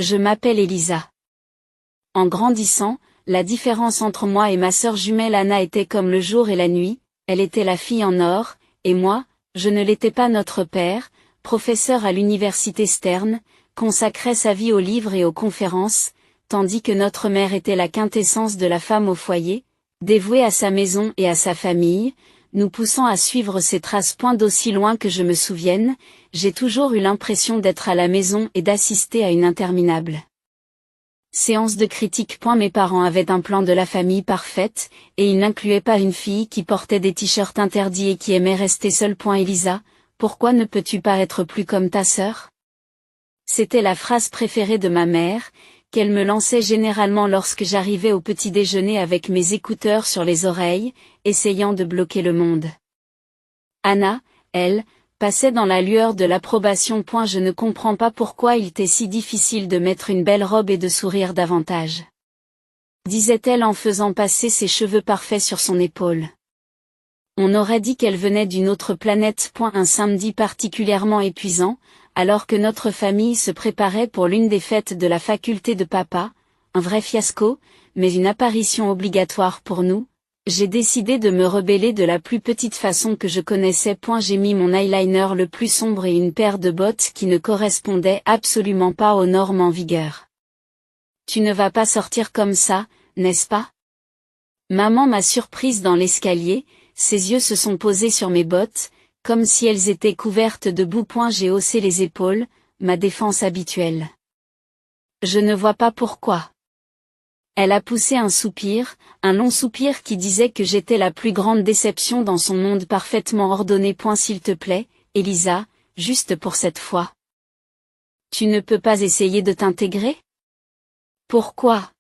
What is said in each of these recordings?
Je m'appelle Elisa. En grandissant, la différence entre moi et ma sœur jumelle Anna était comme le jour et la nuit, elle était la fille en or, et moi, je ne l'étais pas. Notre père, professeur à l'université Stern, consacrait sa vie aux livres et aux conférences, tandis que notre mère était la quintessence de la femme au foyer, dévouée à sa maison et à sa famille, nous poussant à suivre ses traces. D'aussi loin que je me souvienne, j'ai toujours eu l'impression d'être à la maison et d'assister à une interminable séance de critique. Mes parents avaient un plan de la famille parfaite, et ils n'incluaient pas une fille qui portait des t-shirts interdits et qui aimait rester seule. Elisa, pourquoi ne peux-tu pas être plus comme ta sœur? C'était la phrase préférée de ma mère, qu'elle me lançait généralement lorsque j'arrivais au petit déjeuner avec mes écouteurs sur les oreilles, essayant de bloquer le monde. Anna, elle, passait dans la lueur de l'approbation. Je ne comprends pas pourquoi il t'est si difficile de mettre une belle robe et de sourire davantage, disait-elle en faisant passer ses cheveux parfaits sur son épaule. On aurait dit qu'elle venait d'une autre planète. Un samedi particulièrement épuisant, alors que notre famille se préparait pour l'une des fêtes de la faculté de papa, un vrai fiasco, mais une apparition obligatoire pour nous, j'ai décidé de me rebeller de la plus petite façon que je connaissais. J'ai mis mon eyeliner le plus sombre et une paire de bottes qui ne correspondaient absolument pas aux normes en vigueur. Tu ne vas pas sortir comme ça, n'est-ce pas? Maman m'a surprise dans l'escalier, ses yeux se sont posés sur mes bottes, comme si elles étaient couvertes de boue. J'ai haussé les épaules, ma défense habituelle. Je ne vois pas pourquoi. Elle a poussé un soupir, un long soupir qui disait que j'étais la plus grande déception dans son monde parfaitement ordonné. S'il te plaît, Elisa, juste pour cette fois. Tu ne peux pas essayer de t'intégrer? Pourquoi?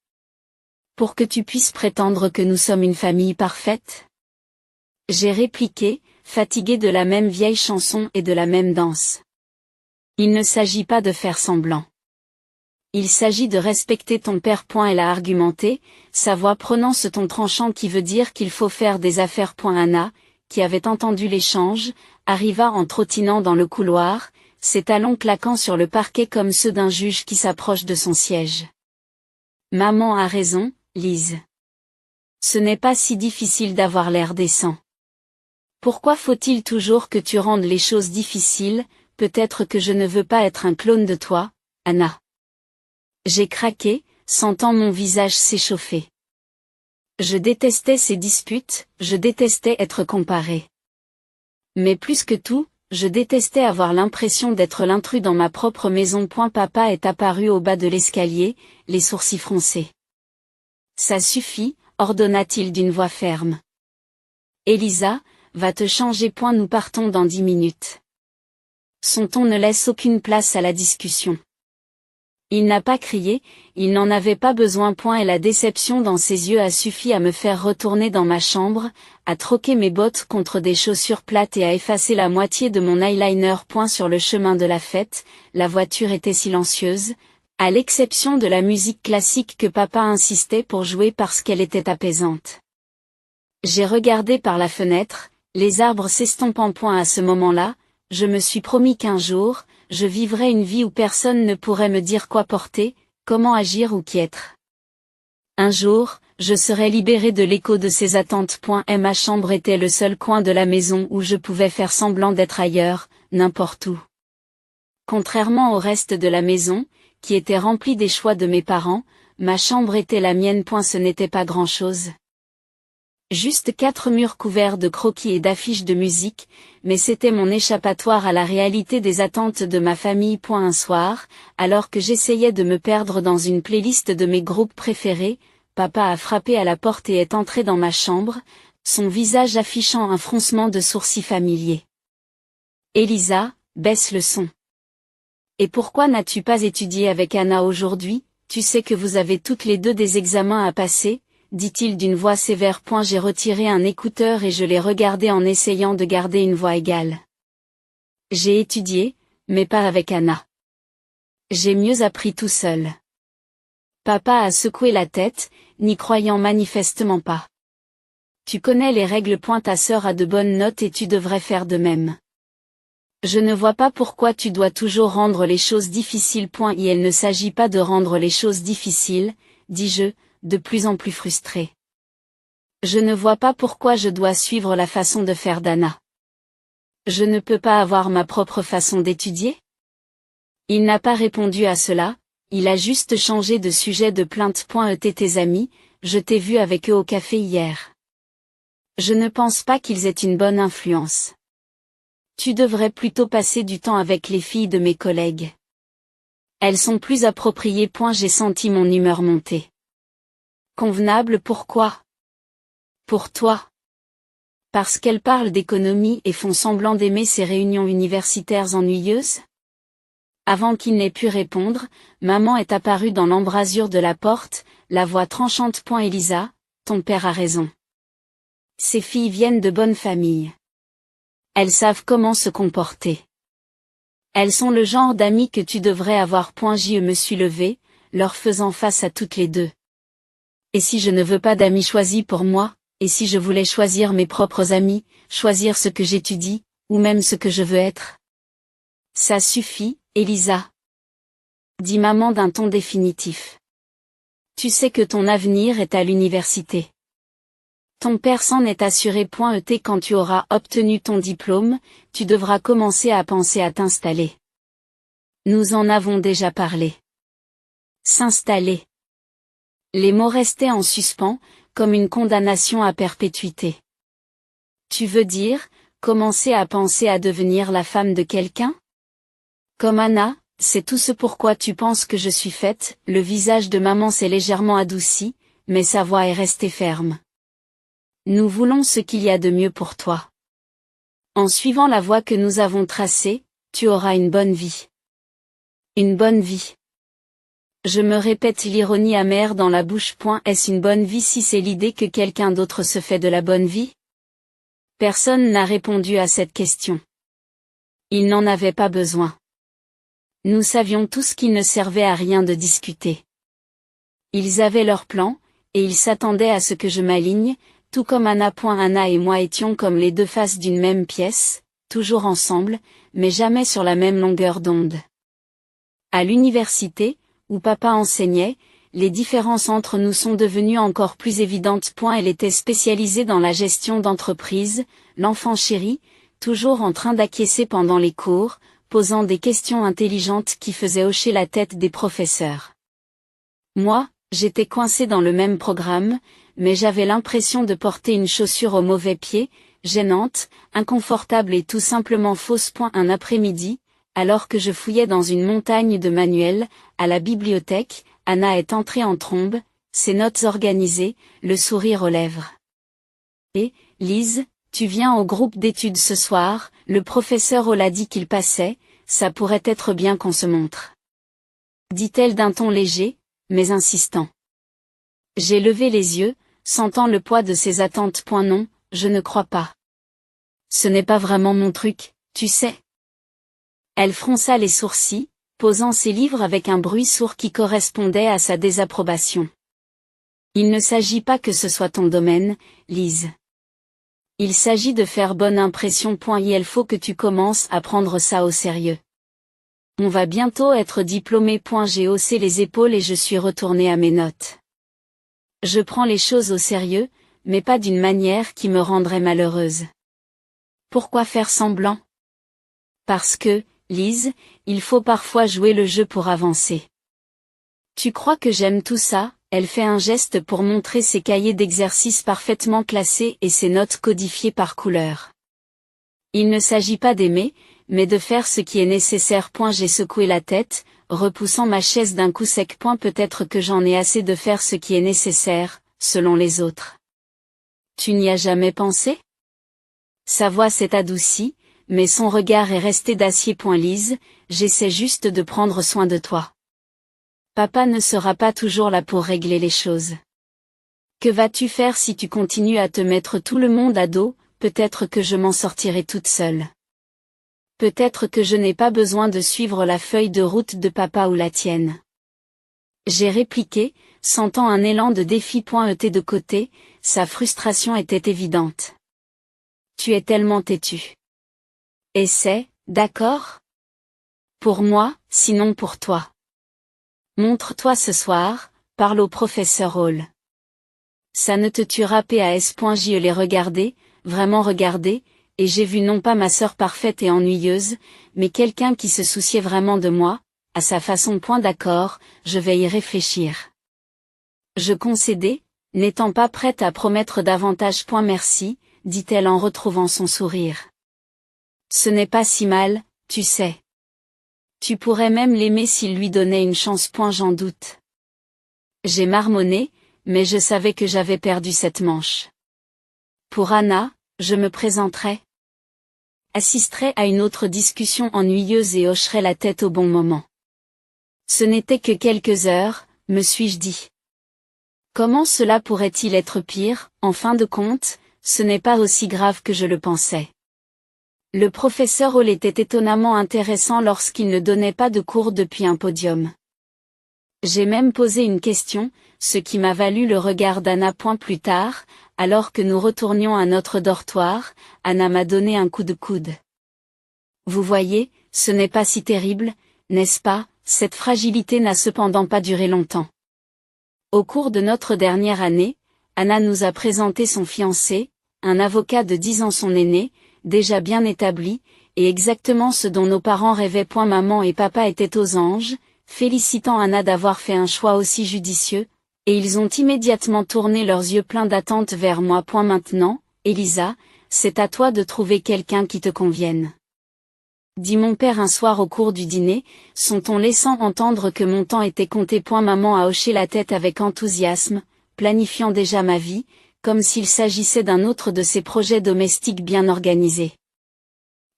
Pour que tu puisses prétendre que nous sommes une famille parfaite? J'ai répliqué, fatiguée de la même vieille chanson et de la même danse. Il ne s'agit pas de faire semblant. Il s'agit de respecter ton père. Elle a argumenté, sa voix prenant ce ton tranchant qui veut dire qu'il faut faire des affaires. Anna, qui avait entendu l'échange, arriva en trottinant dans le couloir, ses talons claquant sur le parquet comme ceux d'un juge qui s'approche de son siège. Maman a raison, Lise. Ce n'est pas si difficile d'avoir l'air décent. Pourquoi faut-il toujours que tu rendes les choses difficiles? Peut-être que je ne veux pas être un clone de toi, Anna. J'ai craqué, sentant mon visage s'échauffer. Je détestais ces disputes, je détestais être comparée. Mais plus que tout, je détestais avoir l'impression d'être l'intrus dans ma propre maison. Papa est apparu au bas de l'escalier, les sourcils froncés. Ça suffit, ordonna-t-il d'une voix ferme. Elisa, va te changer. Nous partons dans 10 minutes. Son ton ne laisse aucune place à la discussion. Il n'a pas crié, il n'en avait pas besoin. Et la déception dans ses yeux a suffi à me faire retourner dans ma chambre, à troquer mes bottes contre des chaussures plates et à effacer la moitié de mon eyeliner. Sur le chemin de la fête, la voiture était silencieuse, à l'exception de la musique classique que papa insistait pour jouer parce qu'elle était apaisante. J'ai regardé par la fenêtre, les arbres s'estompant. À ce moment-là, je me suis promis qu'un jour, je vivrais une vie où personne ne pourrait me dire quoi porter, comment agir ou qui être. Un jour, je serais libérée de l'écho de ces attentes. Et ma chambre était le seul coin de la maison où je pouvais faire semblant d'être ailleurs, n'importe où. Contrairement au reste de la maison, qui était remplie des choix de mes parents, ma chambre était la mienne. Ce n'était pas grand-chose. Juste 4 murs couverts de croquis et d'affiches de musique, mais c'était mon échappatoire à la réalité des attentes de ma famille. Un soir, alors que j'essayais de me perdre dans une playlist de mes groupes préférés, papa a frappé à la porte et est entré dans ma chambre, son visage affichant un froncement de sourcils familier. Elisa, baisse le son. Et pourquoi n'as-tu pas étudié avec Anna aujourd'hui? Tu sais que vous avez toutes les deux des examens à passer, dit-il d'une voix sévère. J'ai retiré un écouteur et je l'ai regardé en essayant de garder une voix égale. J'ai étudié, mais pas avec Anna. J'ai mieux appris tout seul. Papa a secoué la tête, n'y croyant manifestement pas. Tu connais les règles. Ta sœur a de bonnes notes et tu devrais faire de même. Je ne vois pas pourquoi tu dois toujours rendre les choses difficiles. Il ne s'agit pas de rendre les choses difficiles, dis-je, de plus en plus frustré. Je ne vois pas pourquoi je dois suivre la façon de faire d'Anna. Je ne peux pas avoir ma propre façon d'étudier? Il n'a pas répondu à cela, il a juste changé de sujet de plainte. Tes amis, je t'ai vu avec eux au café hier. Je ne pense pas qu'ils aient une bonne influence. Tu devrais plutôt passer du temps avec les filles de mes collègues. Elles sont plus appropriées. J'ai senti mon humeur monter. Convenable, pourquoi? Pour toi. Parce qu'elles parlent d'économie et font semblant d'aimer ces réunions universitaires ennuyeuses? Avant qu'il n'ait pu répondre, maman est apparue dans l'embrasure de la porte, la voix tranchante. Elisa, ton père a raison. Ces filles viennent de bonnes familles. Elles savent comment se comporter. Elles sont le genre d'amies que tu devrais avoir. Je me suis levée, leur faisant face à toutes les deux. Et si je ne veux pas d'amis choisis pour moi, et si je voulais choisir mes propres amis, choisir ce que j'étudie, ou même ce que je veux être? Ça suffit, Elisa, dit maman d'un ton définitif. Tu sais que ton avenir est à l'université. Ton père s'en est assuré. Quand tu auras obtenu ton diplôme, tu devras commencer à penser à t'installer. Nous en avons déjà parlé. S'installer. Les mots restaient en suspens, comme une condamnation à perpétuité. Tu veux dire, commencer à penser à devenir la femme de quelqu'un? Comme Anna, c'est tout ce pourquoi tu penses que je suis faite. Le visage de maman s'est légèrement adouci, mais sa voix est restée ferme. Nous voulons ce qu'il y a de mieux pour toi. En suivant la voie que nous avons tracée, tu auras une bonne vie. Une bonne vie. Je me répète, l'ironie amère dans la bouche. Est-ce une bonne vie si c'est l'idée que quelqu'un d'autre se fait de la bonne vie? Personne n'a répondu à cette question. Il n'en avait pas besoin. Nous savions tous qu'il ne servait à rien de discuter. Ils avaient leur plan, et ils s'attendaient à ce que je m'aligne, tout comme Anna. Anna et moi étions comme les deux faces d'une même pièce, toujours ensemble, mais jamais sur la même longueur d'onde. À l'université, où papa enseignait, les différences entre nous sont devenues encore plus évidentes. Elle était spécialisée dans la gestion d'entreprise, l'enfant chéri, toujours en train d'acquiescer pendant les cours, posant des questions intelligentes qui faisaient hocher la tête des professeurs. Moi, j'étais coincée dans le même programme, mais j'avais l'impression de porter une chaussure au mauvais pied, gênante, inconfortable et tout simplement fausse. Un après-midi, alors que je fouillais dans une montagne de manuels, à la bibliothèque, Anna est entrée en trombe, ses notes organisées, le sourire aux lèvres. Et, Lise, tu viens au groupe d'études ce soir, le professeur Ola dit qu'il passait, ça pourrait être bien qu'on se montre. Dit-elle d'un ton léger, mais insistant. J'ai levé les yeux, sentant le poids de ses attentes. Non, je ne crois pas. Ce n'est pas vraiment mon truc, tu sais. Elle fronça les sourcils, posant ses livres avec un bruit sourd qui correspondait à sa désapprobation. Il ne s'agit pas que ce soit ton domaine, Lise. Il s'agit de faire bonne impression. Il faut que tu commences à prendre ça au sérieux. On va bientôt être diplômé. J'ai haussé les épaules et je suis retournée à mes notes. Je prends les choses au sérieux, mais pas d'une manière qui me rendrait malheureuse. Pourquoi faire semblant? Parce que, Lise, il faut parfois jouer le jeu pour avancer. Tu crois que j'aime tout ça? Elle fait un geste pour montrer ses cahiers d'exercices parfaitement classés et ses notes codifiées par couleur. Il ne s'agit pas d'aimer, mais de faire ce qui est nécessaire. J'ai secoué la tête, repoussant ma chaise d'un coup sec. Peut-être que j'en ai assez de faire ce qui est nécessaire, selon les autres. Tu n'y as jamais pensé? Sa voix s'est adoucie, mais son regard est resté d'acier. Lise, j'essaie juste de prendre soin de toi. Papa ne sera pas toujours là pour régler les choses. Que vas-tu faire si tu continues à te mettre tout le monde à dos? Peut-être que je m'en sortirai toute seule. Peut-être que je n'ai pas besoin de suivre la feuille de route de papa ou la tienne. J'ai répliqué, sentant un élan de défi. De côté, sa frustration était évidente. Tu es tellement têtu. Essaie, D'accord? Pour moi, sinon pour toi. Montre-toi ce soir, parle au professeur Hall. Ça ne te tuera pas. Je l'ai regardé, vraiment regardé, et j'ai vu non pas ma sœur parfaite et ennuyeuse, mais quelqu'un qui se souciait vraiment de moi, à sa façon. D'accord, je vais y réfléchir. Je concédai, n'étant pas prête à promettre davantage. Merci, dit-elle en retrouvant son sourire. Ce n'est pas si mal, tu sais. Tu pourrais même l'aimer s'il lui donnait une chance. J'en doute. J'ai marmonné, mais je savais que j'avais perdu cette manche. Pour Anna, je me présenterai. Assisterai à une autre discussion ennuyeuse et hocherai la tête au bon moment. Ce n'était que quelques heures, me suis-je dit. Comment cela pourrait-il être pire? En fin de compte, ce n'est pas aussi grave que je le pensais. Le professeur Hall était étonnamment intéressant lorsqu'il ne donnait pas de cours depuis un podium. J'ai même posé une question, ce qui m'a valu le regard d'Anna. Plus tard, alors que nous retournions à notre dortoir, Anna m'a donné un coup de coude. Vous voyez, ce n'est pas si terrible, n'est-ce pas? Cette fragilité n'a cependant pas duré longtemps. Au cours de notre dernière année, Anna nous a présenté son fiancé, un avocat de 10 ans, son aîné, déjà bien établi, et exactement ce dont nos parents rêvaient. Maman et papa étaient aux anges, félicitant Anna d'avoir fait un choix aussi judicieux, et ils ont immédiatement tourné leurs yeux pleins d'attente vers moi. Maintenant, Elisa, c'est à toi de trouver quelqu'un qui te convienne. Dit mon père un soir au cours du dîner, son ton laissant entendre que mon temps était compté. Maman a hoché la tête avec enthousiasme, planifiant déjà ma vie, comme s'il s'agissait d'un autre de ses projets domestiques bien organisés.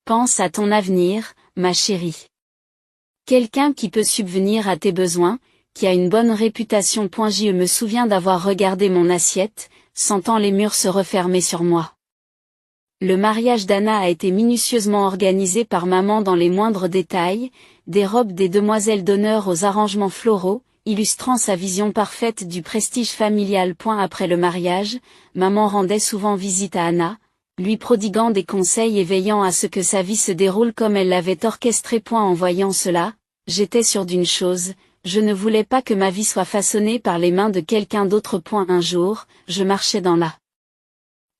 Pense à ton avenir, ma chérie. Quelqu'un qui peut subvenir à tes besoins, qui a une bonne réputation. Je me souviens d'avoir regardé mon assiette, sentant les murs se refermer sur moi. Le mariage d'Anna a été minutieusement organisé par maman dans les moindres détails, des robes des demoiselles d'honneur aux arrangements floraux, illustrant sa vision parfaite du prestige familial. Après le mariage, maman rendait souvent visite à Anna, lui prodiguant des conseils et veillant à ce que sa vie se déroule comme elle l'avait orchestré. En voyant cela, j'étais sûre d'une chose, je ne voulais pas que ma vie soit façonnée par les mains de quelqu'un d'autre. Un jour, je marchais dans la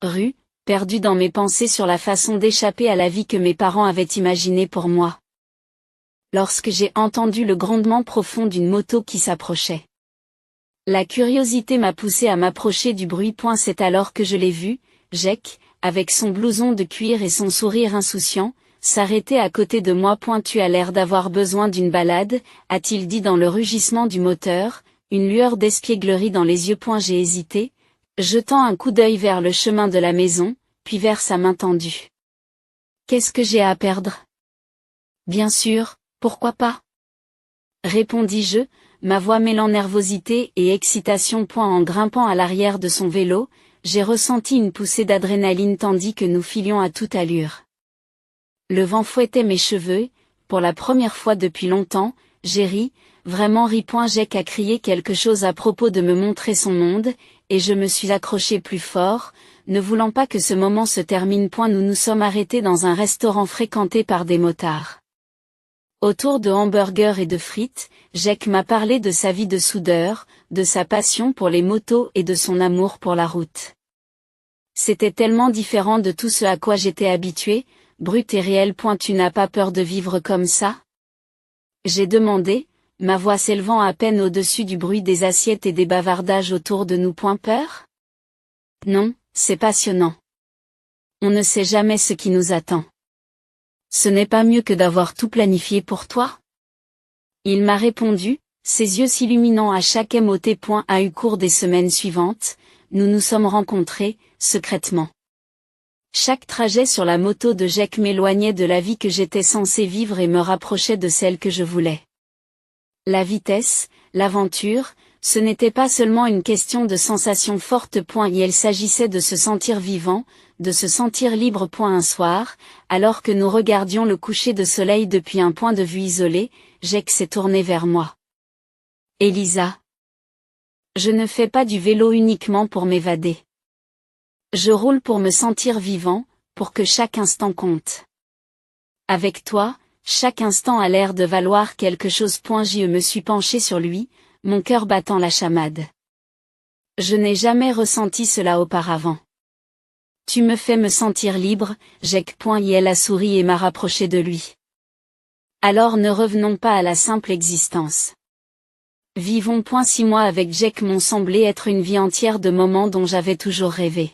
rue, perdue dans mes pensées sur la façon d'échapper à la vie que mes parents avaient imaginée pour moi. Lorsque j'ai entendu le grondement profond d'une moto qui s'approchait. La curiosité m'a poussé à m'approcher du bruit. C'est alors que je l'ai vu, Jake, avec son blouson de cuir et son sourire insouciant, s'arrêter à côté de moi. Tu as l'air d'avoir besoin d'une balade, a-t-il dit dans le rugissement du moteur, une lueur d'espièglerie dans les yeux. J'ai hésité, jetant un coup d'œil vers le chemin de la maison, puis vers sa main tendue. Qu'est-ce que j'ai à perdre? Bien sûr, pourquoi pas? Répondis-je, ma voix mêlant nervosité et excitation. En grimpant à l'arrière de son vélo, j'ai ressenti une poussée d'adrénaline tandis que nous filions à toute allure. Le vent fouettait mes cheveux, pour la première fois depuis longtemps, j'ai ri, vraiment ri. Jake a crié quelque chose à propos de me montrer son monde, et je me suis accroché plus fort, ne voulant pas que ce moment se termine. Nous nous sommes arrêtés dans un restaurant fréquenté par des motards. Autour de hamburgers et de frites, Jake m'a parlé de sa vie de soudeur, de sa passion pour les motos et de son amour pour la route. C'était tellement différent de tout ce à quoi j'étais habituée, brut et réel. Tu n'as pas peur de vivre comme ça? J'ai demandé, ma voix s'élevant à peine au-dessus du bruit des assiettes et des bavardages autour de nous. Peur? Non, c'est passionnant. On ne sait jamais ce qui nous attend. Ce n'est pas mieux que d'avoir tout planifié pour toi? Il m'a répondu, ses yeux s'illuminant à chaque mot. Au cours des semaines suivantes, nous nous sommes rencontrés, secrètement. Chaque trajet sur la moto de Jake m'éloignait de la vie que j'étais censée vivre et me rapprochait de celle que je voulais. La vitesse, l'aventure, ce n'était pas seulement une question de sensations fortes. Il s'agissait de se sentir vivant, de se sentir libre. Un soir, alors que nous regardions le coucher de soleil depuis un point de vue isolé, Jake s'est tourné vers moi. Elisa. Je ne fais pas du vélo uniquement pour m'évader. Je roule pour me sentir vivant, pour que chaque instant compte. Avec toi, chaque instant a l'air de valoir quelque chose. Je me suis penché sur lui, mon cœur battant la chamade. Je n'ai jamais ressenti cela auparavant. Tu me fais me sentir libre, Jack. Elle a souri et m'a rapproché de lui. Alors ne revenons pas à la simple existence. Vivons. 6 mois avec Jack m'ont semblé être une vie entière de moments dont j'avais toujours rêvé.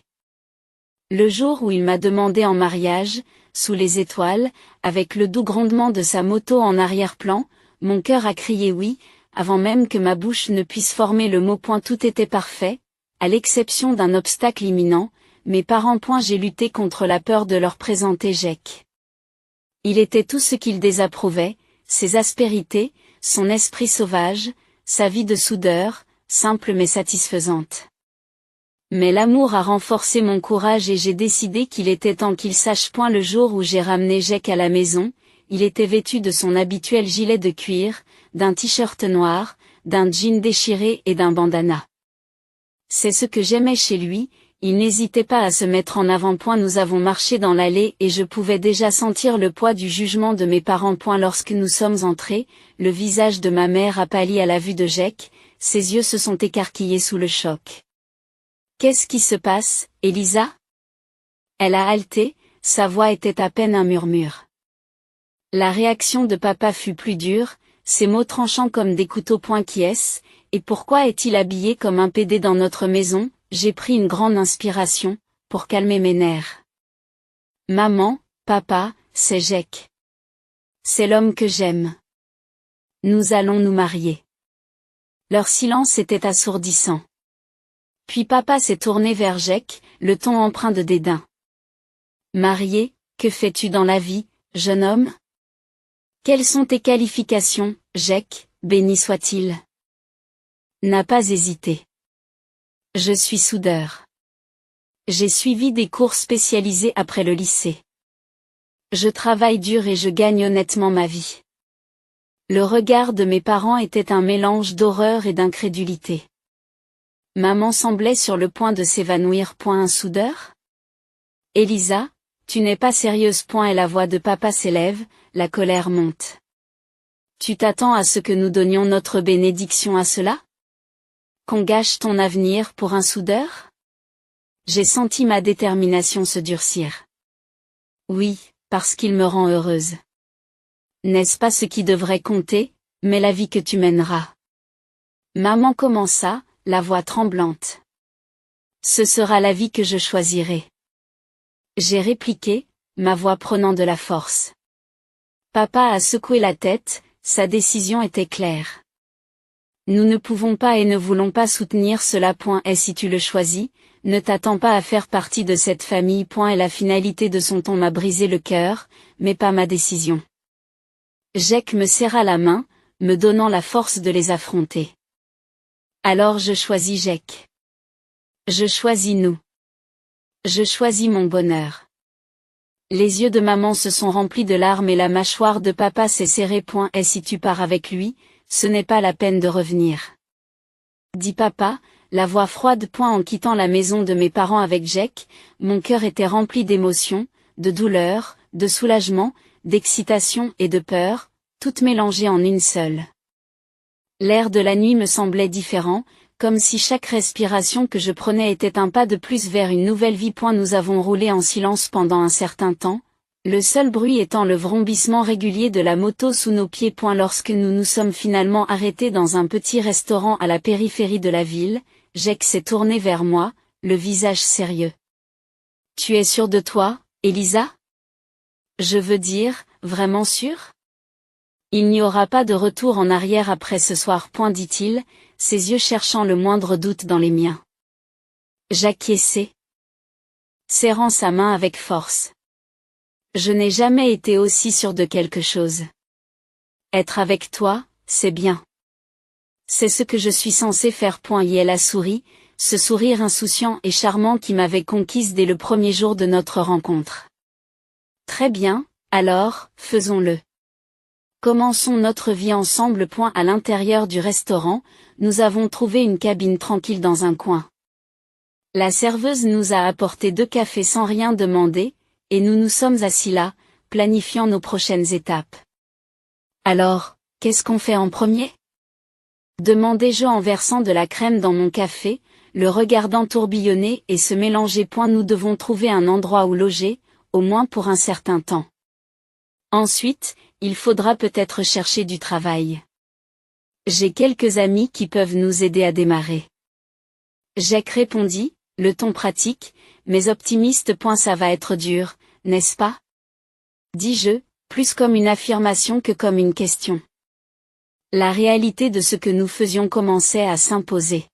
Le jour où il m'a demandé en mariage, sous les étoiles, avec le doux grondement de sa moto en arrière-plan, mon cœur a crié oui, avant même que ma bouche ne puisse former le mot. Tout était parfait, à l'exception d'un obstacle imminent, mes parents. J'ai lutté contre la peur de leur présenter Jack. Il était tout ce qu'ils désapprouvaient, ses aspérités, son esprit sauvage, sa vie de soudeur, simple mais satisfaisante. Mais l'amour a renforcé mon courage et j'ai décidé qu'il était temps qu'il sache. Le jour où j'ai ramené Jack à la maison, il était vêtu de son habituel gilet de cuir, d'un t-shirt noir, d'un jean déchiré et d'un bandana. C'est ce que j'aimais chez lui, il n'hésitait pas à se mettre en avant. Nous avons marché dans l'allée et je pouvais déjà sentir le poids du jugement de mes parents. Lorsque nous sommes entrés, le visage de ma mère a pâli à la vue de Jack, ses yeux se sont écarquillés sous le choc. Qu'est-ce qui se passe, Elisa? Elle a halté, sa voix était à peine un murmure. La réaction de papa fut plus dure, ses mots tranchants comme des couteaux. Qui est-ce, et pourquoi est-il habillé comme un PD dans notre maison? J'ai pris une grande inspiration, pour calmer mes nerfs. Maman, papa, c'est Jack. C'est l'homme que j'aime. Nous allons nous marier. Leur silence était assourdissant. Puis papa s'est tourné vers Jack, le ton empreint de dédain. Marié, que fais-tu dans la vie, jeune homme? Quelles sont tes qualifications, Jack, béni soit-il? N'a pas hésité. Je suis soudeur. J'ai suivi des cours spécialisés après le lycée. Je travaille dur et je gagne honnêtement ma vie. Le regard de mes parents était un mélange d'horreur et d'incrédulité. Maman semblait sur le point de s'évanouir. Un soudeur? Elisa, tu n'es pas sérieuse. Et la voix de papa s'élève, la colère monte. Tu t'attends à ce que nous donnions notre bénédiction à cela? Qu'on gâche ton avenir pour un soudeur? J'ai senti ma détermination se durcir. Oui, parce qu'il me rend heureuse. N'est-ce pas ce qui devrait compter, mais la vie que tu mèneras? Maman commença, la voix tremblante. Ce sera la vie que je choisirai. J'ai répliqué, ma voix prenant de la force. Papa a secoué la tête, sa décision était claire. Nous ne pouvons pas et ne voulons pas soutenir cela. Et si tu le choisis, ne t'attends pas à faire partie de cette famille. Et la finalité de son ton m'a brisé le cœur, mais pas ma décision. Jack me serra la main, me donnant la force de les affronter. Alors je choisis Jack. Je choisis nous. Je choisis mon bonheur. Les yeux de maman se sont remplis de larmes et la mâchoire de papa s'est serrée. Et si tu pars avec lui, ce n'est pas la peine de revenir. Dit papa, la voix froide. En quittant la maison de mes parents avec Jack, mon cœur était rempli d'émotions, de douleur, de soulagement, d'excitation et de peur, toutes mélangées en une seule. L'air de la nuit me semblait différent, comme si chaque respiration que je prenais était un pas de plus vers une nouvelle vie. Nous avons roulé en silence pendant un certain temps, le seul bruit étant le vrombissement régulier de la moto sous nos pieds. Lorsque nous nous sommes finalement arrêtés dans un petit restaurant à la périphérie de la ville, Jack s'est tourné vers moi, le visage sérieux. Tu es sûre de toi, Elisa? Je veux dire, vraiment sûre? Il n'y aura pas de retour en arrière après ce soir. Dit-il, ses yeux cherchant le moindre doute dans les miens. J'acquiesçai, serrant sa main avec force. Je n'ai jamais été aussi sûre de quelque chose. Être avec toi, c'est bien. C'est ce que je suis censée faire. Et elle a souri, ce sourire insouciant et charmant qui m'avait conquise dès le premier jour de notre rencontre. Très bien, alors, faisons-le. Commençons notre vie ensemble. À l'intérieur du restaurant, nous avons trouvé une cabine tranquille dans un coin. La serveuse nous a apporté 2 cafés sans rien demander, et nous nous sommes assis là, planifiant nos prochaines étapes. Alors, qu'est-ce qu'on fait en premier? Demandai-je en versant de la crème dans mon café, le regardant tourbillonner et se mélanger. Nous devons trouver un endroit où loger, au moins pour un certain temps. Ensuite, il faudra peut-être chercher du travail. J'ai quelques amis qui peuvent nous aider à démarrer. Jack répondit, le ton pratique, mais optimiste. Ça va être dur, n'est-ce pas? Dis-je, plus comme une affirmation que comme une question. La réalité de ce que nous faisions commençait à s'imposer.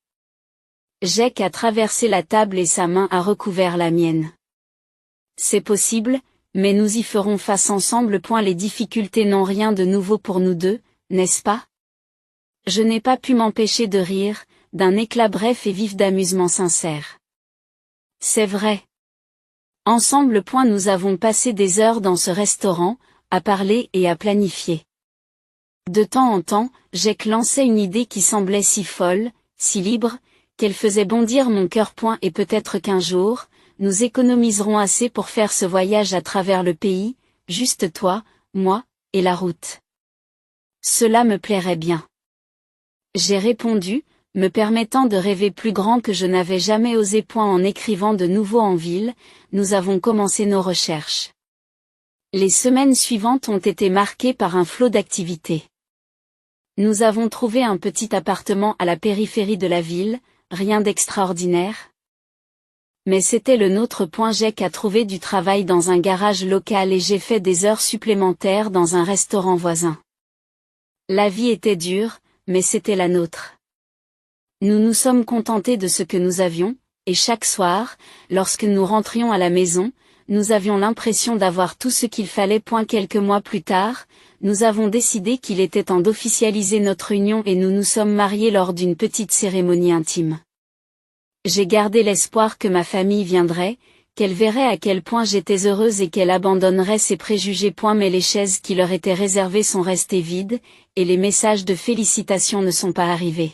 Jack a traversé la table et sa main a recouvert la mienne. C'est possible, mais nous y ferons face ensemble. Les difficultés n'ont rien de nouveau pour nous deux, n'est-ce pas? Je n'ai pas pu m'empêcher de rire, d'un éclat bref et vif d'amusement sincère. C'est vrai. Ensemble. Nous avons passé des heures dans ce restaurant, à parler et à planifier. De temps en temps, Jack lançait une idée qui semblait si folle, si libre, qu'elle faisait bondir mon cœur. Et peut-être qu'un jour, nous économiserons assez pour faire ce voyage à travers le pays, juste toi, moi, et la route. Cela me plairait bien. J'ai répondu, me permettant de rêver plus grand que je n'avais jamais osé. En écrivant de nouveau en ville, nous avons commencé nos recherches. Les semaines suivantes ont été marquées par un flot d'activités. Nous avons trouvé un petit appartement à la périphérie de la ville, rien d'extraordinaire. Mais c'était le nôtre. Jack a trouvé du travail dans un garage local et j'ai fait des heures supplémentaires dans un restaurant voisin. La vie était dure, mais c'était la nôtre. Nous nous sommes contentés de ce que nous avions, et chaque soir, lorsque nous rentrions à la maison, nous avions l'impression d'avoir tout ce qu'il fallait. Quelques mois plus tard, nous avons décidé qu'il était temps d'officialiser notre union et nous nous sommes mariés lors d'une petite cérémonie intime. J'ai gardé l'espoir que ma famille viendrait, qu'elle verrait à quel point j'étais heureuse et qu'elle abandonnerait ses préjugés. Mais les chaises qui leur étaient réservées sont restées vides, et les messages de félicitations ne sont pas arrivés.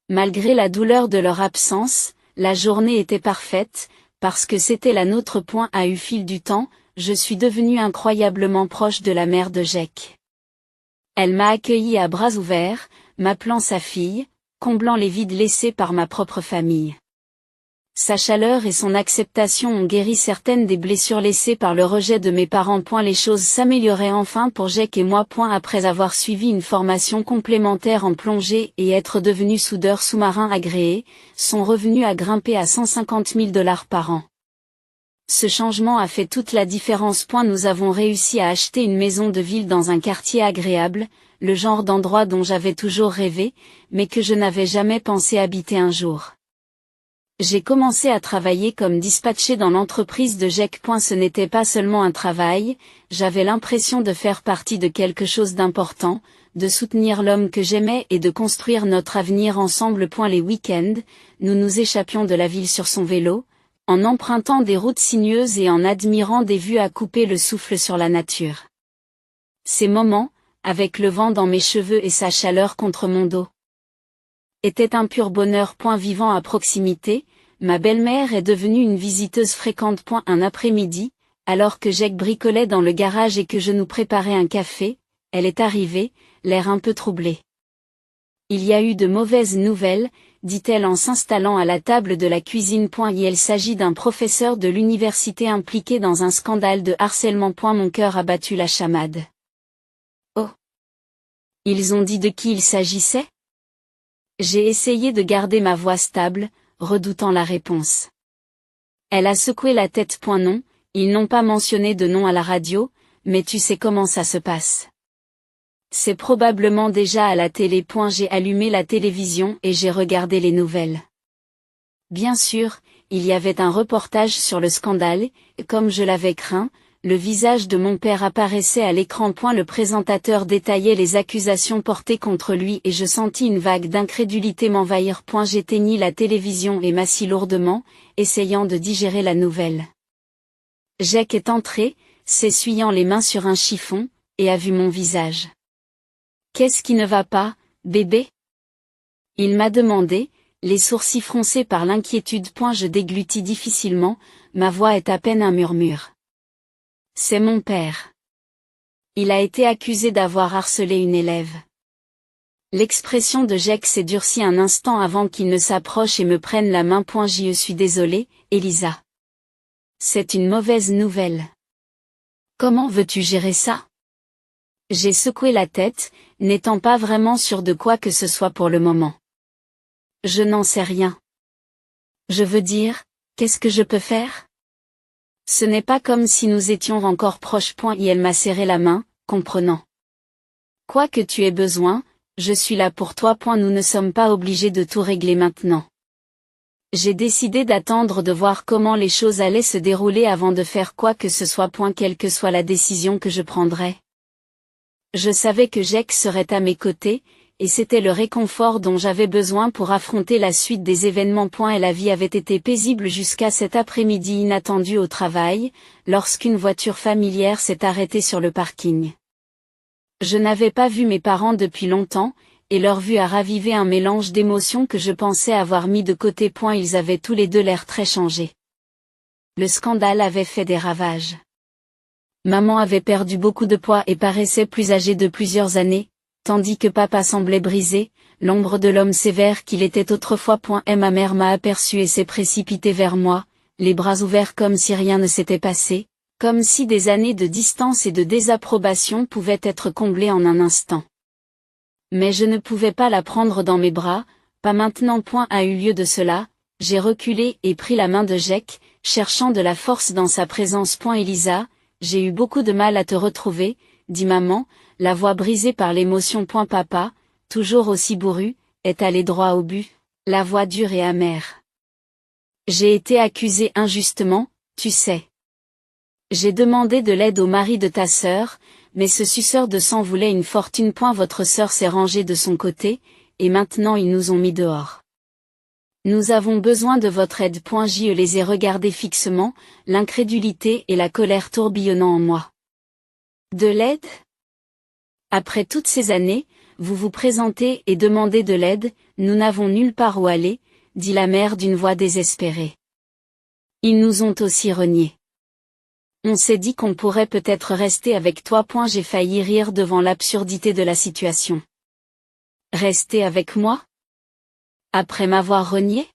Malgré la douleur de leur absence, la journée était parfaite, parce que c'était la nôtre. Au fil du temps, je suis devenue incroyablement proche de la mère de Jack. Elle m'a accueilli à bras ouverts, m'appelant sa fille, comblant les vides laissés par ma propre famille. Sa chaleur et son acceptation ont guéri certaines des blessures laissées par le rejet de mes parents. Les choses s'amélioraient enfin pour Jack et moi. Après avoir suivi une formation complémentaire en plongée et être devenu soudeur sous-marin agréé, son revenu a grimpé à $150 000 par an. Ce changement a fait toute la différence. Nous avons réussi à acheter une maison de ville dans un quartier agréable, le genre d'endroit dont j'avais toujours rêvé, mais que je n'avais jamais pensé habiter un jour. J'ai commencé à travailler comme dispatché dans l'entreprise de Jack. Ce n'était pas seulement un travail, j'avais l'impression de faire partie de quelque chose d'important, de soutenir l'homme que j'aimais et de construire notre avenir ensemble. Les week-ends, nous nous échappions de la ville sur son vélo, en empruntant des routes sinueuses et en admirant des vues à couper le souffle sur la nature. Ces moments, avec le vent dans mes cheveux et sa chaleur contre mon dos, étaient un pur bonheur. Vivant à proximité, ma belle-mère est devenue une visiteuse fréquente. Un après-midi, alors que Jack bricolait dans le garage et que je nous préparais un café, elle est arrivée, l'air un peu troublé. Il y a eu de mauvaises nouvelles, dit-elle en s'installant à la table de la cuisine. Il s'agit d'un professeur de l'université impliqué dans un scandale de harcèlement. Mon cœur a battu la chamade. Oh! Ils ont dit de qui il s'agissait? J'ai essayé de garder ma voix stable, redoutant la réponse. Elle a secoué la tête. Non, ils n'ont pas mentionné de nom à la radio, mais tu sais comment ça se passe. C'est probablement déjà à la télé. J'ai allumé la télévision et j'ai regardé les nouvelles. Bien sûr, il y avait un reportage sur le scandale, et comme je l'avais craint, le visage de mon père apparaissait à l'écran. Le présentateur détaillait les accusations portées contre lui et je sentis une vague d'incrédulité m'envahir. J'éteignis la télévision et m'assis lourdement, essayant de digérer la nouvelle. Jack est entré, s'essuyant les mains sur un chiffon, et a vu mon visage. « Qu'est-ce qui ne va pas, bébé ?» Il m'a demandé, les sourcils froncés par l'inquiétude. Je déglutis difficilement, ma voix est à peine un murmure. C'est mon père. Il a été accusé d'avoir harcelé une élève. L'expression de Jake s'est durcie un instant avant qu'il ne s'approche et me prenne la main. Je suis désolée, Elisa. C'est une mauvaise nouvelle. Comment veux-tu gérer ça? J'ai secoué la tête, n'étant pas vraiment sûre de quoi que ce soit pour le moment. Je n'en sais rien. Je veux dire, qu'est-ce que je peux faire? Ce n'est pas comme si nous étions encore proches. Et elle m'a serré la main, comprenant. Quoi que tu aies besoin, je suis là pour toi. Nous ne sommes pas obligés de tout régler maintenant. J'ai décidé d'attendre de voir comment les choses allaient se dérouler avant de faire quoi que ce soit. Quelle que soit la décision que je prendrais. Je savais que Jake serait à mes côtés, et c'était le réconfort dont j'avais besoin pour affronter la suite des événements. Et la vie avait été paisible jusqu'à cet après-midi inattendu au travail, lorsqu'une voiture familière s'est arrêtée sur le parking. Je n'avais pas vu mes parents depuis longtemps, et leur vue a ravivé un mélange d'émotions que je pensais avoir mis de côté. Ils avaient tous les deux l'air très changés. Le scandale avait fait des ravages. Maman avait perdu beaucoup de poids et paraissait plus âgée de plusieurs années, tandis que papa semblait brisé, l'ombre de l'homme sévère qu'il était autrefois. Ma mère m'a aperçu et s'est précipitée vers moi, les bras ouverts comme si rien ne s'était passé, comme si des années de distance et de désapprobation pouvaient être comblées en un instant. Mais je ne pouvais pas la prendre dans mes bras, pas maintenant. A eu lieu de cela, j'ai reculé et pris la main de Jake, cherchant de la force dans sa présence. Elisa, j'ai eu beaucoup de mal à te retrouver, dit maman, la voix brisée par l'émotion. Papa, toujours aussi bourru, est allé droit au but, la voix dure et amère. J'ai été accusée injustement, tu sais. J'ai demandé de l'aide au mari de ta sœur, mais ce suceur de sang voulait une fortune. Votre sœur s'est rangée de son côté, et maintenant ils nous ont mis dehors. Nous avons besoin de votre aide. Je les ai regardés fixement, l'incrédulité et la colère tourbillonnant en moi. De l'aide? Après toutes ces années, vous vous présentez et demandez de l'aide, nous n'avons nulle part où aller, dit la mère d'une voix désespérée. Ils nous ont aussi reniés. On s'est dit qu'on pourrait peut-être rester avec toi. J'ai failli rire devant l'absurdité de la situation. Rester avec moi? Après m'avoir renié?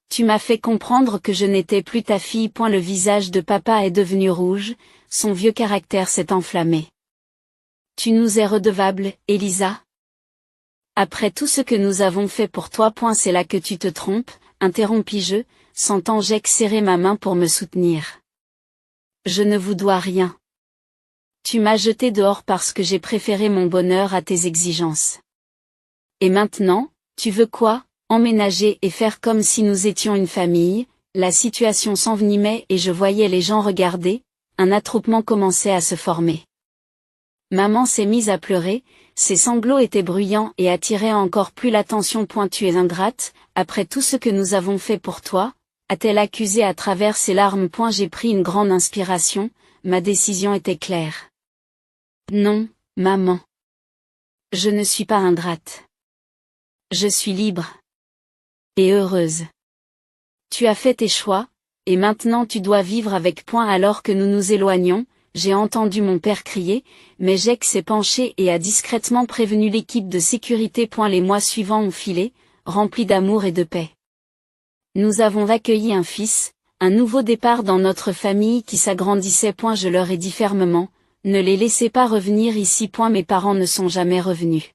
Tu m'as fait comprendre que je n'étais plus ta fille. Le visage de papa est devenu rouge, son vieux caractère s'est enflammé. Tu nous es redevable, Elisa? Après tout ce que nous avons fait pour toi. C'est là que tu te trompes, interrompis-je, sentant Jake serrer ma main pour me soutenir. Je ne vous dois rien. Tu m'as jeté dehors parce que j'ai préféré mon bonheur à tes exigences. Et maintenant, tu veux quoi? Emménager et faire comme si nous étions une famille? La situation s'envenimait et je voyais les gens regarder, un attroupement commençait à se former. Maman s'est mise à pleurer, ses sanglots étaient bruyants et attiraient encore plus l'attention. Tu es ingrate, après tout ce que nous avons fait pour toi, a-t-elle accusé à travers ses larmes. J'ai pris une grande inspiration, ma décision était claire. Non, maman. Je ne suis pas ingrate. Je suis libre. Et heureuse. Tu as fait tes choix, et maintenant tu dois vivre avec. Alors que nous nous éloignons, j'ai entendu mon père crier, mais Jake s'est penché et a discrètement prévenu l'équipe de sécurité. Les mois suivants ont filé, remplis d'amour et de paix. Nous avons accueilli un fils, un nouveau départ dans notre famille qui s'agrandissait. Je leur ai dit fermement, ne les laissez pas revenir ici. Mes parents ne sont jamais revenus.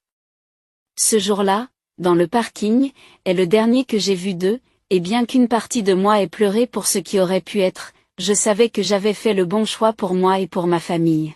Ce jour-là, dans le parking, est le dernier que j'ai vu d'eux, et bien qu'une partie de moi ait pleuré pour ce qui aurait pu être, je savais que j'avais fait le bon choix pour moi et pour ma famille.